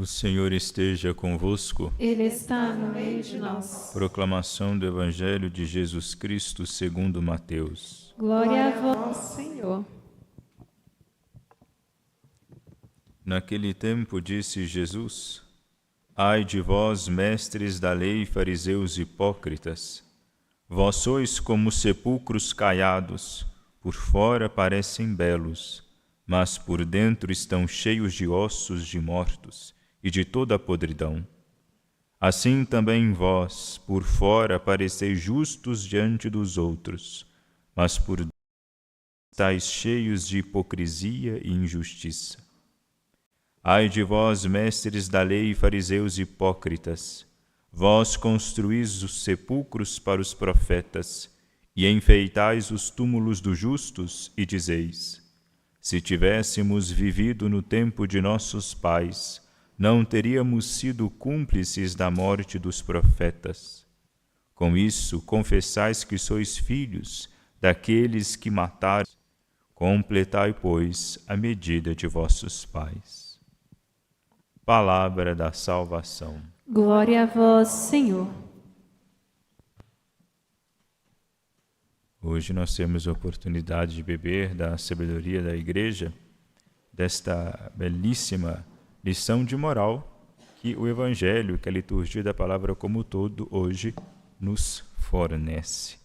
O Senhor esteja convosco. Ele está no meio de nós. Proclamação do Evangelho de Jesus Cristo segundo Mateus. Glória a vós, Senhor. Naquele tempo disse Jesus: Ai de vós, mestres da lei, fariseus hipócritas! Vós sois como sepulcros caiados, por fora parecem belos, mas por dentro estão cheios de ossos de mortos e de toda a podridão. Assim também vós, por fora, pareceis justos diante dos outros, mas por dentro estáis cheios de hipocrisia e injustiça. Ai de vós, mestres da lei, fariseus hipócritas! Vós construís os sepulcros para os profetas e enfeitais os túmulos dos justos e dizeis: se tivéssemos vivido no tempo de nossos pais, não teríamos sido cúmplices da morte dos profetas. Com isso, confessais que sois filhos daqueles que mataram. Completai, pois, a medida de vossos pais. Palavra da salvação. Glória a vós, Senhor. Hoje nós temos a oportunidade de beber da sabedoria da Igreja, desta belíssima lição de moral que o Evangelho, que a liturgia da palavra como um todo, hoje nos fornece.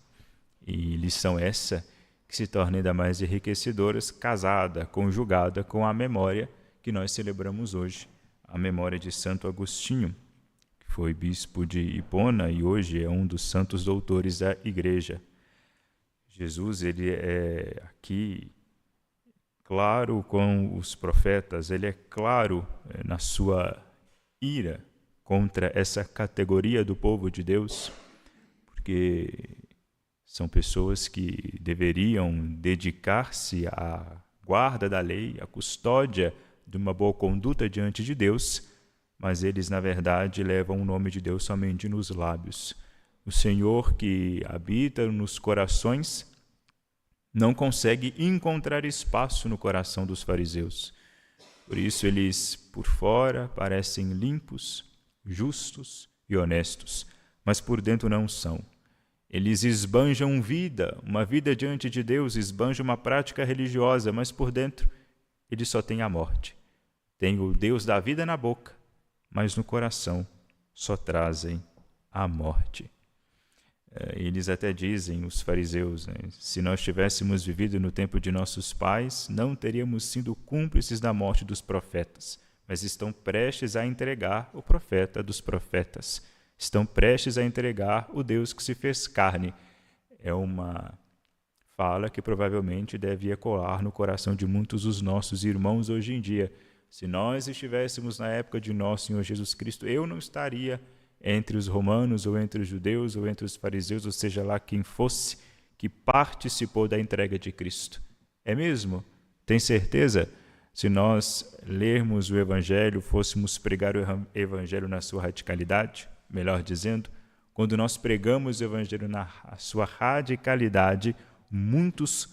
E lição essa que se torna ainda mais enriquecedora, casada, conjugada com a memória que nós celebramos hoje, a memória de Santo Agostinho, que foi bispo de Hipona e hoje é um dos santos doutores da Igreja. Jesus, ele é aqui claro com os profetas, ele é claro na sua ira contra essa categoria do povo de Deus, porque são pessoas que deveriam dedicar-se à guarda da lei, à custódia de uma boa conduta diante de Deus, mas eles, na verdade, levam o nome de Deus somente nos lábios. O Senhor que habita nos corações não consegue encontrar espaço no coração dos fariseus. Por isso eles, por fora, parecem limpos, justos e honestos, mas por dentro não são. Eles esbanjam vida, uma vida diante de Deus, esbanjam uma prática religiosa, mas por dentro eles só têm a morte. Têm o Deus da vida na boca, mas no coração só trazem a morte. Eles até dizem, os fariseus, se nós tivéssemos vivido no tempo de nossos pais, não teríamos sido cúmplices da morte dos profetas, mas estão prestes a entregar o profeta dos profetas. Estão prestes a entregar o Deus que se fez carne. É uma fala que provavelmente deve ecoar no coração de muitos dos nossos irmãos hoje em dia. Se nós estivéssemos na época de nosso Senhor Jesus Cristo, eu não estaria entre os romanos, ou entre os judeus, ou entre os fariseus, ou seja lá quem fosse, que participou da entrega de Cristo. É mesmo? Tem certeza? Se nós lermos o Evangelho, fôssemos pregar o Evangelho na sua radicalidade, melhor dizendo, quando nós pregamos o Evangelho na sua radicalidade, muitos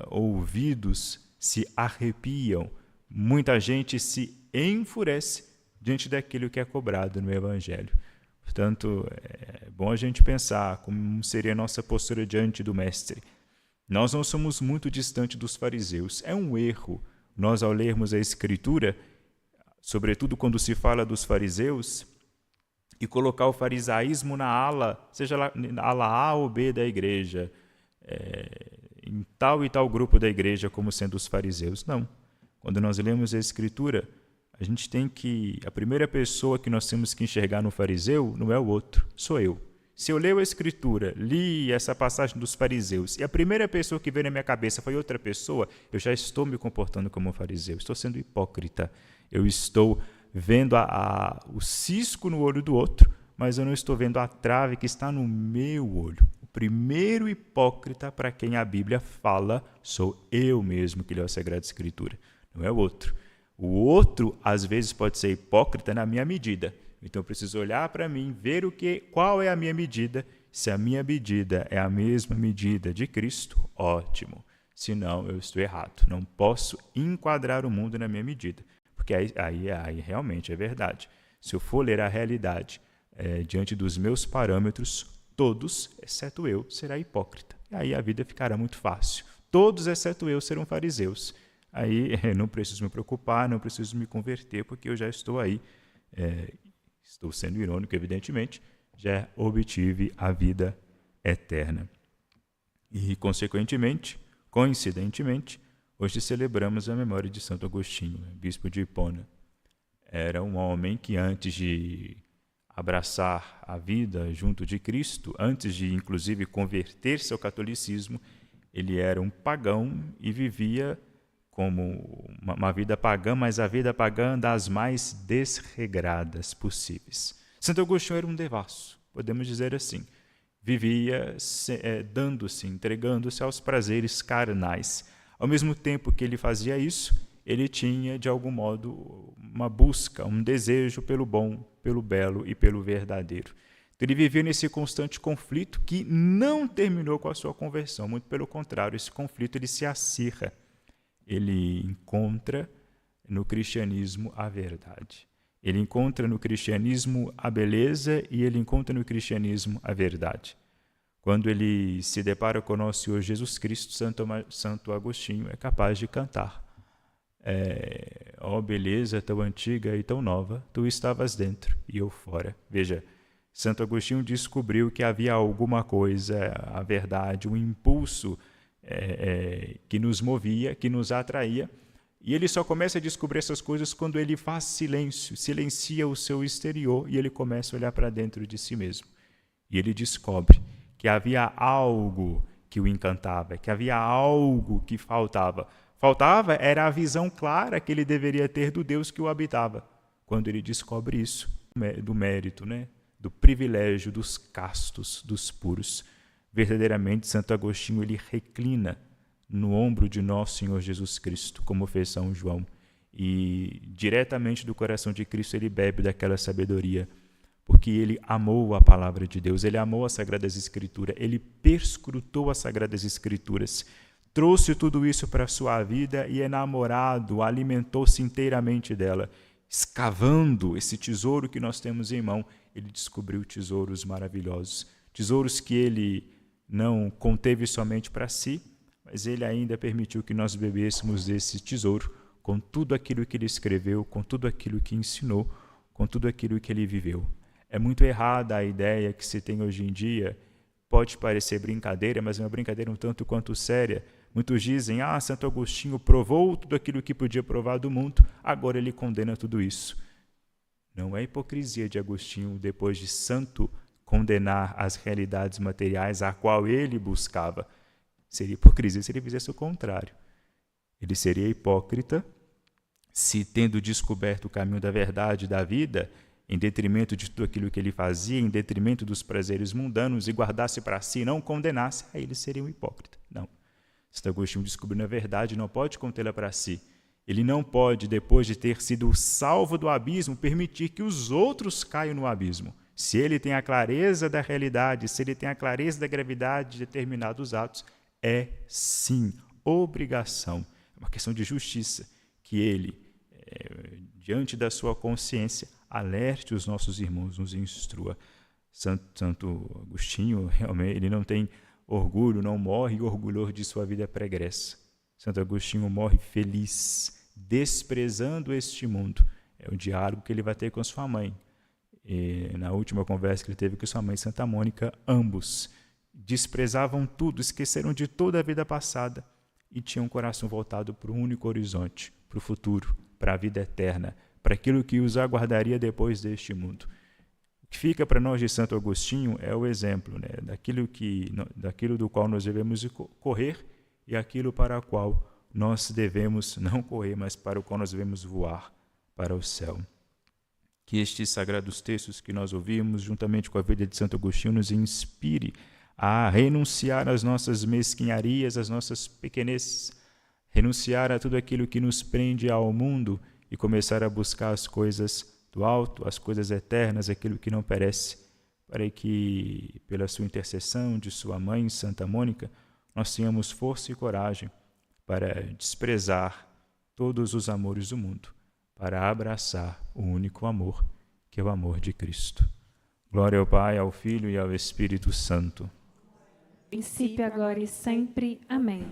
ouvidos se arrepiam, muita gente se enfurece diante daquilo que é cobrado no Evangelho. Portanto, é bom a gente pensar como seria a nossa postura diante do Mestre. Nós não somos muito distantes dos fariseus. É um erro nós, ao lermos a Escritura, sobretudo quando se fala dos fariseus, e colocar o farisaísmo na ala, seja lá na ala A ou B da igreja, em tal e tal grupo da igreja como sendo os fariseus. Não. Quando nós lemos a Escritura, a gente tem que... A primeira pessoa que nós temos que enxergar no fariseu não é o outro, sou eu. Se eu leio a Escritura, li essa passagem dos fariseus, e a primeira pessoa que veio na minha cabeça foi outra pessoa, eu já estou me comportando como um fariseu, estou sendo hipócrita. Eu estou vendo o cisco no olho do outro, mas eu não estou vendo a trave que está no meu olho. O primeiro hipócrita para quem a Bíblia fala sou eu mesmo que leio a Sagrada Escritura, não é o outro. O outro, às vezes, pode ser hipócrita na minha medida. Então, eu preciso olhar para mim, ver qual é a minha medida. Se a minha medida é a mesma medida de Cristo, ótimo. Se não, eu estou errado. Não posso enquadrar o mundo na minha medida. porque aí realmente é verdade. Se eu for ler a realidade diante dos meus parâmetros, todos, exceto eu, será hipócrita. E aí a vida ficará muito fácil. Todos, exceto eu, serão fariseus. Aí não preciso me preocupar, não preciso me converter, porque eu já estou aí. Estou sendo irônico, evidentemente, já obtive a vida eterna. E, coincidentemente, hoje celebramos a memória de Santo Agostinho, bispo de Hipona. Era um homem que, antes de abraçar a vida junto de Cristo, antes de, inclusive, converter-se ao catolicismo, ele era um pagão e vivia como uma vida pagã, mas a vida pagã das mais desregradas possíveis. Santo Agostinho era um devasso, podemos dizer assim. Vivia dando-se, entregando-se aos prazeres carnais. Ao mesmo tempo que ele fazia isso, ele tinha, de algum modo, uma busca, um desejo pelo bom, pelo belo e pelo verdadeiro. Então, ele vivia nesse constante conflito que não terminou com a sua conversão. Muito pelo contrário, esse conflito ele se acirra. Ele encontra no cristianismo a verdade. Ele encontra no cristianismo a beleza e ele encontra no cristianismo a verdade. Quando ele se depara com o nosso Senhor Jesus Cristo, Santo Agostinho é capaz de cantar: ó beleza tão antiga e tão nova, tu estavas dentro e eu fora. Veja, Santo Agostinho descobriu que havia alguma coisa, a verdade, um impulso que nos movia, que nos atraía, e ele só começa a descobrir essas coisas quando ele faz silêncio, silencia o seu exterior e ele começa a olhar para dentro de si mesmo. E ele descobre que havia algo que o encantava, que havia algo que faltava. Faltava era a visão clara que ele deveria ter do Deus que o habitava. Quando ele descobre isso, do mérito, do privilégio dos castos, dos puros. Verdadeiramente, Santo Agostinho ele reclina no ombro de nosso Senhor Jesus Cristo, como fez São João. E diretamente do coração de Cristo ele bebe daquela sabedoria, porque ele amou a palavra de Deus, ele amou as Sagradas Escrituras, ele perscrutou as Sagradas Escrituras, trouxe tudo isso para a sua vida e, enamorado, alimentou-se inteiramente dela. Escavando esse tesouro que nós temos em mão, ele descobriu tesouros maravilhosos, tesouros que ele não conteve somente para si, mas ele ainda permitiu que nós bebêssemos desse tesouro com tudo aquilo que ele escreveu, com tudo aquilo que ensinou, com tudo aquilo que ele viveu. É muito errada a ideia que se tem hoje em dia, pode parecer brincadeira, mas é uma brincadeira um tanto quanto séria. Muitos dizem, Santo Agostinho provou tudo aquilo que podia provar do mundo, agora ele condena tudo isso. Não é hipocrisia de Agostinho, depois de santo, condenar as realidades materiais a qual ele buscava. Seria hipocrisia se ele fizesse o contrário. Ele seria hipócrita se, tendo descoberto o caminho da verdade da vida, em detrimento de tudo aquilo que ele fazia, em detrimento dos prazeres mundanos, e guardasse para si e não condenasse, aí ele seria um hipócrita. Não. Santo Agostinho descobrindo a verdade, não pode contê-la para si. Ele não pode, depois de ter sido salvo do abismo, permitir que os outros caiam no abismo. Se ele tem a clareza da realidade, se ele tem a clareza da gravidade de determinados atos, é sim obrigação, é uma questão de justiça, que ele, diante da sua consciência, alerte os nossos irmãos, nos instrua. Santo Agostinho, realmente, ele não tem orgulho, não morre orgulhoso de sua vida pregressa. Santo Agostinho morre feliz, desprezando este mundo. É o diálogo que ele vai ter com sua mãe. E na última conversa que ele teve com sua mãe, Santa Mônica, ambos desprezavam tudo, esqueceram de toda a vida passada e tinham o coração voltado para o único horizonte, para o futuro, para a vida eterna, para aquilo que os aguardaria depois deste mundo. O que fica para nós de Santo Agostinho é o exemplo, daquilo do qual nós devemos correr e aquilo para o qual nós devemos não correr, mas para o qual nós devemos voar para o céu. Que estes sagrados textos que nós ouvimos, juntamente com a vida de Santo Agostinho, nos inspire a renunciar às nossas mesquinharias, às nossas pequeneces, renunciar a tudo aquilo que nos prende ao mundo e começar a buscar as coisas do alto, as coisas eternas, aquilo que não perece, para que, pela sua intercessão de sua mãe, Santa Mônica, nós tenhamos força e coragem para desprezar todos os amores do mundo, para abraçar o único amor, que é o amor de Cristo. Glória ao Pai, ao Filho e ao Espírito Santo. Princípio, agora e sempre. Amém.